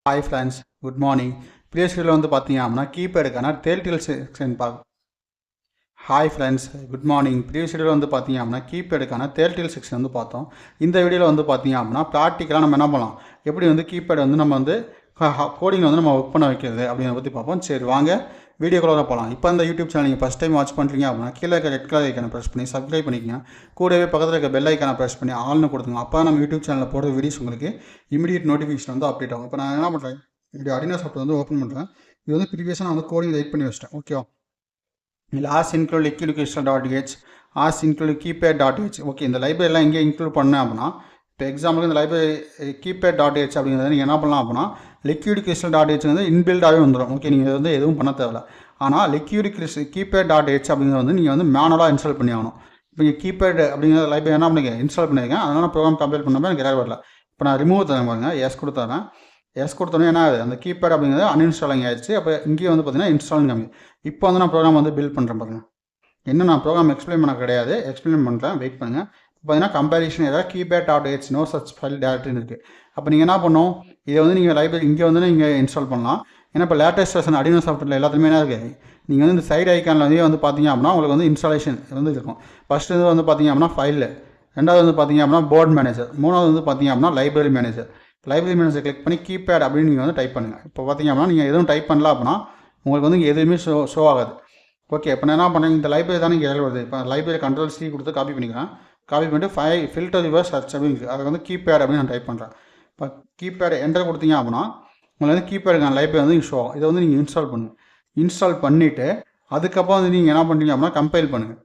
Hi friends, good morning. Previous video வந்து பார்த்தீங்க அப்படின்னா கீபேடுக்கான டெல்டெயில் செக்ஷன் பார்க்க. Hi friends, good morning. Previous வீடியோவில் வந்து பார்த்தீங்க அப்படின்னா கீபேடுக்கான டெல்டெயில் செக்ஷன் வந்து பார்த்தோம். இந்த வீடியோவில் வந்து பார்த்தீங்க அப்படின்னா ப்ராக்டிக்கலாக நம்ம என்ன பண்ணலாம், எப்படி வந்து கீபேட் வந்து நம்ம வந்து கோடிங் வந்து நம்ம ஒர்க் பண்ண வைக்கிறது அப்படிங்கிறத பற்றி பார்ப்போம். சரி வாங்க வீடியோக்குள்ளே போகலாம். இப்போ இந்த யூடியூப் சேனல் நீங்கள் ஃபஸ்ட் டைம் வாட்ச் பண்ணுறீங்க அப்படின்னா கீழே இருக்க ரெட் கலர் ஐக்கானை ப்ரெஸ் பண்ணி சப்ஸ்கிரைப் பண்ணிக்கங்க. கூடவே பக்கத்தில் இருக்க பெல் ஐக்கானை ப்ரெஸ் பண்ணி ஆல்னு கொடுத்துங்க. அப்போ நம்ம யூடியூப் சேனலில் போடுற வீடியோஸ் உங்களுக்கு இமீடியட் நோட்டிஃபிகேஷன் வந்து அப்டேட் ஆகும். இப்போ நான் என்ன பண்ணுறேன், இப்படி அடினோ சாஃப்ட்வேர் வந்து ஓப்பன் பண்ணுறேன். இது வந்து ப்ரீவியஸாக நான் வந்து கோடிங் ரைட் பண்ணி வச்சிட்டேன். ஓகேவா, இல்லை as include liquid crystal.h, as include keypad.h. Okay, இந்த லைப்ரரிலாம் எங்கே இன்க்ளூட் பண்ணேன் அப்படின்னா, இப்போ எக்ஸாம்பிளுக்கு இந்த லைப்ரரி keypad.h அப்படிங்கிறத நீங்கள் என்ன பண்ணலாம் அப்படின்னா liquid crystal.h வந்து இன்பில்டாகவே வந்துடும். ஓகே, நீங்கள் வந்து எதுவும் பண்ண தேவையில்ல. ஆனால் liquid crystal keypad.h அப்படிங்கிறது வந்து நீங்கள் வந்து மேனுவலாக இன்ஸ்டால் பண்ணி ஆகணும். இப்போ நீங்கள் கீபேட் அப்படிங்கிற லைப்ரரி என்ன பண்ணிக்க இன்ஸ்டால் பண்ணியிருக்கேன், அதனால் ப்ரோக்ராம் கம்ப்ளீட் பண்ணப்போ எனக்கு எரர் வரல. இப்போ நான் ரிமூவ் தரேன் பாருங்க, எஸ் கொடுத்துறேன். எஸ் கொடுத்தோன்னே என்ன ஆகுது, அந்த கீபேட் அப்படிங்கிறது அன்இன்ஸ்டாலிங் ஆயிடுச்சு. அப்போ இங்கேயும் வந்து பார்த்தீங்கன்னா இன்ஸ்டாலிங் காமி. இப்போ வந்து நான் ப்ரோக்ராம் வந்து பில்ட் பண்ணுறேன் பாருங்க. என்ன நான் ப்ரோக்ராம் எக்ஸ்பிளைன் பண்ண கிடையாது, எக்ஸ்பிளைன் பண்ணுறேன், வெயிட் பண்ணுங்கள். இப்போ பார்த்தீங்கன்னா கம்பேரிஷன் ஏதாவது keypad.h நோ சச் ஃபைல் டேரக்டரின்னு இருக்குது. அப்போ நீங்கள் என்ன பண்ணணும், இதை வந்து நீங்கள் லைப்ரரி இங்கே வந்து நீங்கள் இன்ஸ்டால் பண்ணலாம். ஏன்னா இப்போ லேட்டஸ்ட் வெர்ஷன் அடினோ சாஃப்ட்வேரில் எல்லாத்துலேயுமே என்ன இருக்குது, நீங்கள் வந்து இந்த சைடு ஐக்கானில் வந்து பார்த்தீங்க அப்படின்னா உங்களுக்கு வந்து இன்ஸ்டாலேஷன் வந்து இருக்கும். ஃபஸ்ட்டு இது வந்து பார்த்தீங்க அப்படின்னா ஃபைல், ரெண்டாவது வந்து பார்த்தீங்க அப்படின்னா போர்ட் மேனேஜர், மூணாவது வந்து பார்த்தீங்க அப்படின்னா library manager. Library manager click பண்ணி கீபேட் அப்படின்னு நீங்கள் வந்து டைப் பண்ணுங்கள். இப்போ பார்த்தீங்க அப்படின்னா நீங்கள் எதுவும் டைப் பண்ணல அப்படின்னா உங்களுக்கு வந்து எதுவுமே ஷோ ஆகாது. ஓகே, இப்போ நான் என்ன பண்ணுறேன், இந்த லைப்ரரி தானே இங்கே வருது. இப்போ லைப்ரரி Ctrl+C கொடுத்து காப்பி பண்ணிக்கிறேன். காப்பி பண்ணிட்டு ஃபில்டர் ரிவர்ஸ் சர்ச் அப்படின்னு அதை வந்து கீபேட் அப்படின்னு நான் டைப் பண்ணுறேன். இப்போ கீபேட் என்டர் கொடுத்தீங்க அப்படின்னா உங்களுக்கு வந்து கீபேடுக்கான லைப்ரரி வந்து ஷோ ஆகும். இதை வந்து நீங்கள் இன்ஸ்டால் பண்ணுங்கள். இன்ஸ்டால் பண்ணிவிட்டு அதுக்கப்புறம் வந்து நீங்கள் என்ன பண்ணுறீங்க அப்படின்னா கம்பைல் பண்ணுங்கள்.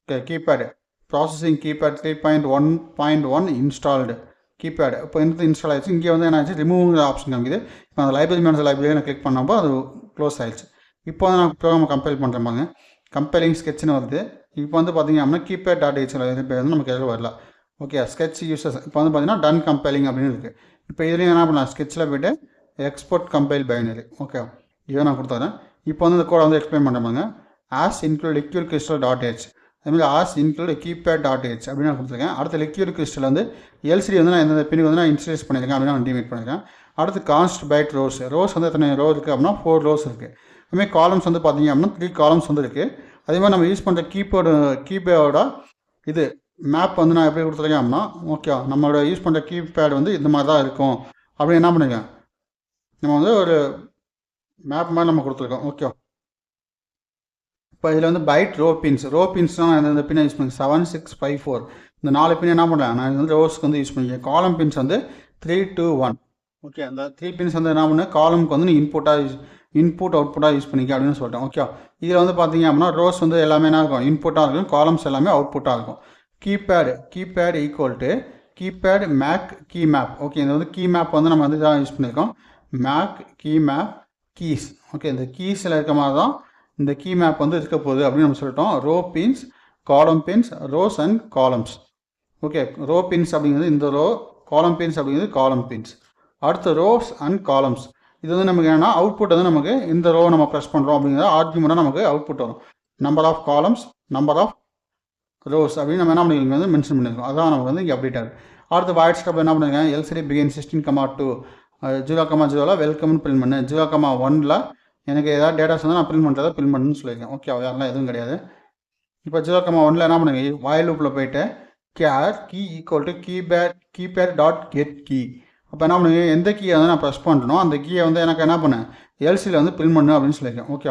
Okay, keypad processing keypad 3.1.1 installed keypad இப்போ வந்து இன்ஸ்டால் ஆயிடுச்சு. இங்கே வந்து என்ன ஆச்சு, ரிமூவ் ஆப்ஷன் காமிக்குது. இப்போ அந்த லைப்ரரி மேனேஜர் லைப்ரரியை நான் கிளிக் பண்ணப்போ அது க்ளோஸ் ஆயிடுச்சு. இப்போ வந்து நான் ப்ரோக்ராம் கம்பைல் பண்ணுறேன் பாருங்க, கம்பைலிங் ஸ்கெட்ச்னு வருது. இப்போ வந்து பார்த்தீங்க அப்படின்னா keypad.h வந்து நமக்கு எதுவும் வரல. ஓகே, ஸ்கெட்ச் யூசஸ் இப்போ வந்து பார்த்தீங்கன்னா டன் கம்பைலிங் அப்படின்னு இருக்குது. இப்போ இதுலேயும் என்ன பண்ணலாம், ஸ்கெட்சில் போய்ட்டு எக்ஸ்போர்ட் கம்பைல் பைனரி. ஓகே, இதை நான் கொடுத்துறேன். இப்போ வந்து இந்த கோடை வந்து எக்ஸ்பிளைன் பண்ணுறாங்க. ஆஸ் இன்க்ளூட் liquid crystal.h, அதுமாதிரி ஆஸ் இன்க்ளூட் keypad.h அப்படின்னு நான் கொடுத்துருக்கேன். அடுத்து liquid crystal வந்து எல்சிடி வந்து நான் இந்த பின்னுக்கு வந்து நான் இன்ஸ்டலேஸ் பண்ணியிருக்கேன் அப்படின்னு நான் டிமேட் பண்ணியிருக்கேன். அடுத்து கான்ஸ்ட் பைட் ரோஸ் வந்து எத்தனை ரோ இருக்குது அப்படின்னா 4 ரோஸ் இருக்குது. அதுமாதிரி காலம்ஸ் வந்து பார்த்தீங்க அப்படின்னா 3 காலம்ஸ் வந்து இருக்குது. அதே மாதிரி நம்ம யூஸ் பண்ணுற கீபேடோட இது மேப் வந்து நான் எப்படி கொடுத்துருக்கேன் அப்படின்னா, ஓகே நம்மளோட யூஸ் பண்ணுற கீபேட் வந்து இந்த மாதிரி தான் இருக்கும் அப்படின்னு என்ன பண்ணிருக்கேன், நம்ம வந்து ஒரு மேப் மாதிரி நம்ம கொடுத்துருக்கோம். ஓகே, இப்போ இதில் வந்து பைட் ரோ பின்ஸ் தான் நான் இந்த பின்னை யூஸ் பண்ணி 7, 6, 5, 4 இந்த 4 பின் என்ன பண்ணுறேன், நான் வந்து ரோஸ்க்கு வந்து யூஸ் பண்ணிக்கிறேன். காலம் பின்ஸ் வந்து 3, 2, 1. ஓகே, அந்த 3 பின்ஸ் வந்து என்ன பண்ணேன், காலமுக்கு வந்து நீ இன்புட் அவுட்புட்டாக யூஸ் பண்ணிக்க அப்படின்னு சொல்லிட்டேன். ஓகே, இதில் வந்து பார்த்தீங்க அப்படின்னா ரோஸ் வந்து எல்லாமே என்ன இருக்கும், இன்புட்டாக இருக்கும். காலம்ஸ் எல்லாமே அவுட்புட்டாக இருக்கும். Keypad equal to keypad make key map. Okay, இது வந்து கீ மேப் வந்து நம்ம வந்து தான் யூஸ் பண்ணியிருக்கோம். Make key map keys. Okay, இந்த கீஸில் இருக்க மாதிரி தான் இந்த கீ மேப் வந்து இருக்க போகுது அப்படின்னு நம்ம சொல்லிட்டோம். Row pins, column pins, rows and columns. Okay, row pins அப்படிங்கிறது இந்த ரோ, காலம் பின்ஸ் அப்படிங்கிறது காலம் பின்ஸ். அடுத்து ரோஸ் அண்ட் காலம்ஸ், இது வந்து நமக்கு என்னன்னா அவுட்புட் வந்து நமக்கு இந்த ரோ நம்ம ப்ரெஸ் பண்ணுறோம் அப்படிங்கிற ஆர்குமெண்ட்டாக நமக்கு அவுட்புட் வரும். Number of columns, number of rows அப்படின்னு நம்ம என்ன பண்ணிருக்கோம் வந்து மென்ஷன் பண்ணியிருக்கோம். அதான் நமக்கு வந்து இங்கே அப்டேட் ஆகுது. அடுத்து வாய்ட் ஸ்டாப் என்ன பண்ணிருக்கேன், எல்சிடி பிகின் 16,2 0,0 வெல்கம்னு பிரிண்ட் பண்ணு. 0,1 எனக்கு ஏதாவது டேட்டாஸ் வந்து நான் பிரிண்ட் பண்ணுறதை பிரிண்ட் பண்ணுன்னு சொல்லியிருக்கேன். ஓகே, அதெல்லாம் எதுவும் கிடையாது. இப்போ 0,1 என்ன பண்ணுங்க, வாயில் லூப்பில் போயிட்டு char key equal to keypad get key. அப்போ என்ன பண்ணுங்க, எந்த கீயை வந்து நான் ப்ரெஸ் பண்ணணும் அந்த கீயை வந்து எனக்கு என்ன பண்ணேன் எல்சியில் வந்து பிரிண்ட் பண்ணு அப்படின்னு சொல்லியிருக்கேன். ஓகே,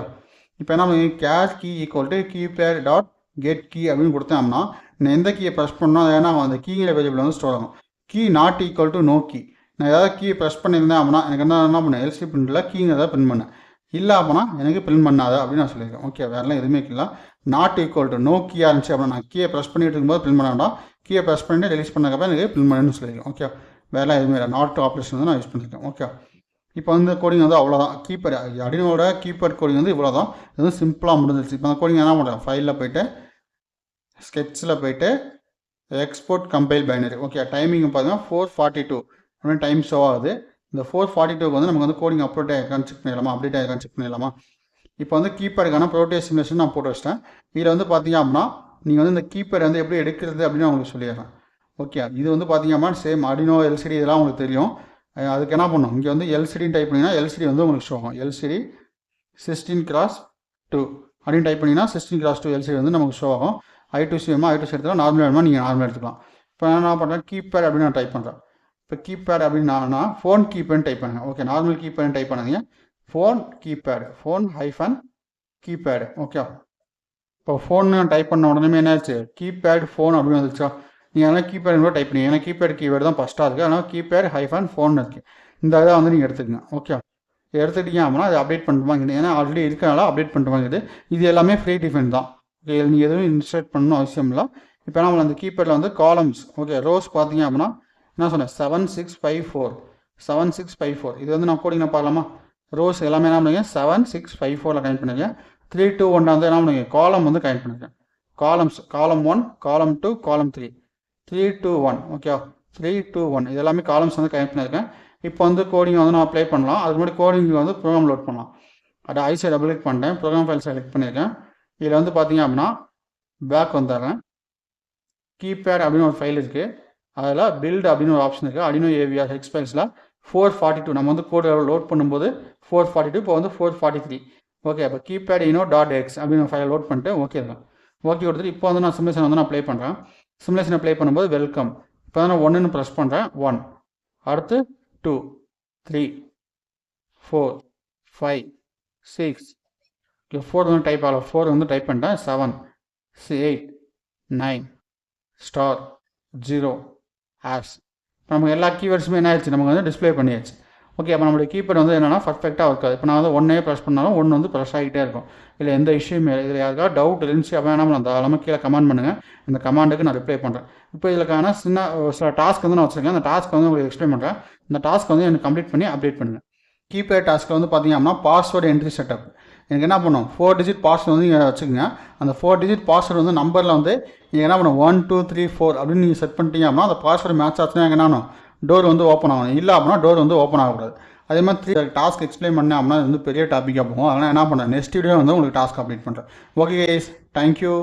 இப்போ என்ன பண்ணுங்க, char key equal to keypad.get key அப்படின்னு கொடுத்தோம்னா நான் எந்த கீயை ப்ரெஸ் பண்ணணும் ஏன்னா அந்த கீங்கிற வேரியபிள் வந்து ஸ்டோர் ஆகும். Key not equal to no key. நான் ஏதாவது கீயை ப்ரெஸ் பண்ணியிருந்தேன் அப்படின்னா எனக்கு என்ன பண்ணேன், எல்சி பிரிண்டில் கீங்கிறத பிரிண்ட் பண்ணேன். இல்லை அப்படின்னா எனக்கு பிரிண்ட் பண்ணாத அப்படின்னு நான் சொல்லியிருக்கேன். ஓகே, வேறெல்லாம் எதுவுமே இல்லை. நாட் ஈக்குவல் டு நோ கீயாக இருந்துச்சு அப்படின்னா நான் கீயை ப்ரெஸ் பண்ணிட்டு இருக்கும்போது பிரிண்ட் பண்ண வேண்டாம், கீயை ப்ரெஸ் பண்ணிட்டு ரிலீஸ் பண்ணக்கப்போ எனக்கு பிரிண்ட் பண்ணுன்னு சொல்லியிருக்கேன். ஓகே, வேறெல்லாம் எதுவுமே இல்லை. நாட் ஆப்ரேஷன் வந்து நான் யூஸ் பண்ணியிருக்கேன். ஓகே, இப்போ வந்து கோடிங் வந்து அவ்வளோதான். கீபேட் அடினோட கீபேட் கோடிங் வந்து இவ்வளோ தான். இது வந்து சிம்பிளாக முடிஞ்சிருச்சு. இப்போ அந்த கோடிங் என்ன பண்ணுறேன், ஃபைலில் போய்ட்டு ஸ்கெட்சில் போய்ட்டு export compile binary. Okay, timing பார்த்தீங்கன்னா 4:42 அப்படின்னு டைம் ஷோ ஆகுது. இந்த 4:42க்கு வந்து நமக்கு வந்து கோடிங் அப்டேட் ஆகிருக்கான்னு செக் பண்ணிடலாமா, அப்டேட் ஆகிருக்கான்னு செக் பண்ணிடலாமா. இப்போ வந்து கீபேடுக்கான ப்ரோட்டேஸ் சிமுலேஷன் நான் போட்டு வச்சிட்டேன். இதில் வந்து பார்த்தீங்க அப்படின்னா நீங்கள் வந்து இந்த கீபேட் வந்து எப்படி எடுக்கிறது அப்படின்னு உங்களுக்கு சொல்லிடுறேன். ஓகே, இது வந்து பார்த்தீங்க அப்படின்னா சேம் அடினோ எல்சிடி இதெல்லாம் உங்களுக்கு தெரியும். அதுக்கு என்ன பண்ணணும், இங்கே வந்து எல்சிடின்னு டைப் பண்ணிங்கன்னா எல்சிடி வந்து உங்களுக்கு ஷோ ஆகும். எல்சிடி 16x2 அப்படின்னு டைப் பண்ணிங்கன்னா 16x2 எல்சிடி வந்து நமக்கு ஷோ ஆகும். I2C வேணுமா I2C எடுத்துக்கலாம், நார்மலாக வேணுமா நீங்கள் நார்மலாக எடுத்துக்கலாம். இப்போ நான் என்ன பண்ணுறேன், கீபேட் அப்படின்னு நான் டைப் பண்ணுறேன். இப்போ கீபேட் அப்படின்னு ஃபோன் கீபேட்னு டைப் பண்ணுங்க. ஓகே, நார்மல் கீபேட்னு டைப் பண்ணாதீங்க, phone keypad, phone hyphen keypad. Okay, இப்போ ஃபோன்னு டைப் பண்ண உடனே என்ன ஆச்சு, கீபேட் ஃபோன் அப்படின்னு வந்துச்சா. நீங்கள் அதனால் கீபேட் கூட டைப் பண்ணி, ஏன்னா கீபேட் கீவேர்டு தான் ஃபஸ்ட்டாக இருக்குது, அதனால் கீபேட் ஹைஃபன் ஃபோன் இருக்குது. இந்த இதை வந்து நீங்கள் எடுத்துக்கங்க. ஓகே, எடுத்துட்டீங்க அப்படின்னா அது அப்டேட் பண்ணிட்டு வாங்கிது, ஏன்னா ஆல்ரெடி இருக்கனால அப்டேட் பண்ணிட்டு வாங்கிது. இது எல்லாமே ஃப்ரீ டிஃபைன் தான். ஓகே, நீங்கள் எதுவும் இன்ஸ்டால் பண்ணணும் அவசியம் இல்லை. இப்போ நம்ம அந்த கீபேடில் வந்து காலம்ஸ், ஓகே, ரோஸ் பார்த்தீங்க அப்படின்னா என்ன சொன்னேன், 7654 இது வந்து நான் கோடிங் பார்க்கலாமா. ரோஸ் எல்லாமே என்ன பண்ணுங்க 7654 கனெக்ட் பண்ணிருக்கேன். 3 2 1 வந்து என்ன பண்ணுங்க, காலம் வந்து கனெக்ட் பண்ணிருக்கேன். காலம்ஸ், காலம் 1, காலம் 2, காலம் 3, 3 2 1. ஓகே, 3 2 1 இது எல்லாமே காலம்ஸ் வந்து கனெக்ட் பண்ணியிருக்கேன். இப்போ வந்து கோடிங் வந்து நான் அப்ளை பண்ணலாம். அதுக்கு முன்னாடி கோடிங் வந்து ப்ரோக்ராம் லோட் பண்ணலாம். அது ஐசை டபுள் கிளிக் பண்ணிட்டேன், ப்ரோக்ராம் ஃபைல் செலக்ட் பண்ணியிருக்கேன். இதில் வந்து பார்த்தீங்க அப்படின்னா பேக் வந்துடுறேன். கீபேட் அப்படின்னு ஒரு ஃபைல் இருக்குது, அதில் பில்ட் அப்படின்னு ஒரு ஆப்ஷன் இருக்குது. Arduino AVR ஹெக்ஸ்பைல்ஸில் 442 நம்ம வந்து கோடு லோட் பண்ணும்போது 442, இப்போ வந்து 443. ஓகே, இப்போ கீபேட் ino.x அப்படின்னு ஃபைல் லோட் பண்ணிட்டு ஓகே தான். ஓகே கொடுத்துட்டு இப்போ வந்து நான் சிமுலேஷன் வந்து நான் ப்ளே பண்ணுறேன். சிமுலேஷனை ப்ளே பண்ணும்போது வெல்கம், இப்போ தான் நான் 1ன்னு ப்ரெஸ் பண்ணுறேன். 1, அடுத்து 2 3 4 5 6, ஓகே 4 வந்து டைப் ஆகல, 4 வந்து டைப் பண்ணிட்டேன். 7 8 9 ஸ்டார் 0 ஹேஷ். இப்போ நமக்கு எல்லா கீவேர்ட்ஸுமே என்ன ஆயிடுச்சு, நமக்கு வந்து டிஸ்பிளே பண்ணியாச்சு. ஓகே, அப்போ நம்மளுடைய கீபேட் வந்து என்னென்னா பர்ஃபெக்டாக இருக்காது. இப்போ நான் வந்து ஒன்றே ப்ரெஸ் பண்ணாலும் ஒன்று வந்து ப்ரெஸ் ஆகிட்டே இருக்கும். இல்லை எந்த இஷ்யூமே இல்லை. இதில் யாருக்காவது டவுட் இருந்துச்சு அப்படின்னா நம்ம தாராளமாக கீழே கமெண்ட் பண்ணுங்கள், இந்த கமாண்டுக்கு நான் ரிப்ளை பண்ணுறேன். இப்போ இதுக்கான சில டாஸ்க் வந்து நான் வச்சுருக்கேன், அந்த டாஸ்க் வந்து உங்களுக்கு எக்ஸ்பிளைன் பண்ணுறேன். இந்த டாஸ்க் வந்து எனக்கு கம்ப்ளீட் பண்ணி அப்டேட் பண்ணுங்கள். கீபேட் டாஸ்க்கில் வந்து பார்த்தீங்க அப்படின்னா பாஸ்வேர்டு என்ட்ரி செட்டப். எனக்கு என்ன பண்ணும், 4 டிஜிட் பாஸ்வேர்டு வந்து நீங்கள் வச்சுக்கோங்க. அந்த 4 டிஜிட் பாஸ்வேர்டு வந்து நம்பரில் வந்து நீங்கள் என்ன பண்ணும் 1 2 3 4 அப்படின்னு நீங்கள் செட் பண்ணிட்டீங்க அப்படின்னா அந்த பாஸ்வேர்டு மேட்ச் ஆச்சுன்னா என்ன டோர் வந்து ஓப்பன் ஆகணும். இல்லை அப்படின்னா டோர் வந்து ஓப்பன் ஆகக்கூடாது. அதே மாதிரி டாஸ்க் எக்ஸ்பிளைன் பண்ணேன் அப்படின்னா அது வந்து பெரிய டாப்பிக்காக போகும். அதனால் என்ன பண்ணுறேன், நெக்ஸ்ட் வீடியோ வந்து உங்களுக்கு டாஸ்க் அப்டேட் பண்ணுறேன். Okay guys, thank you.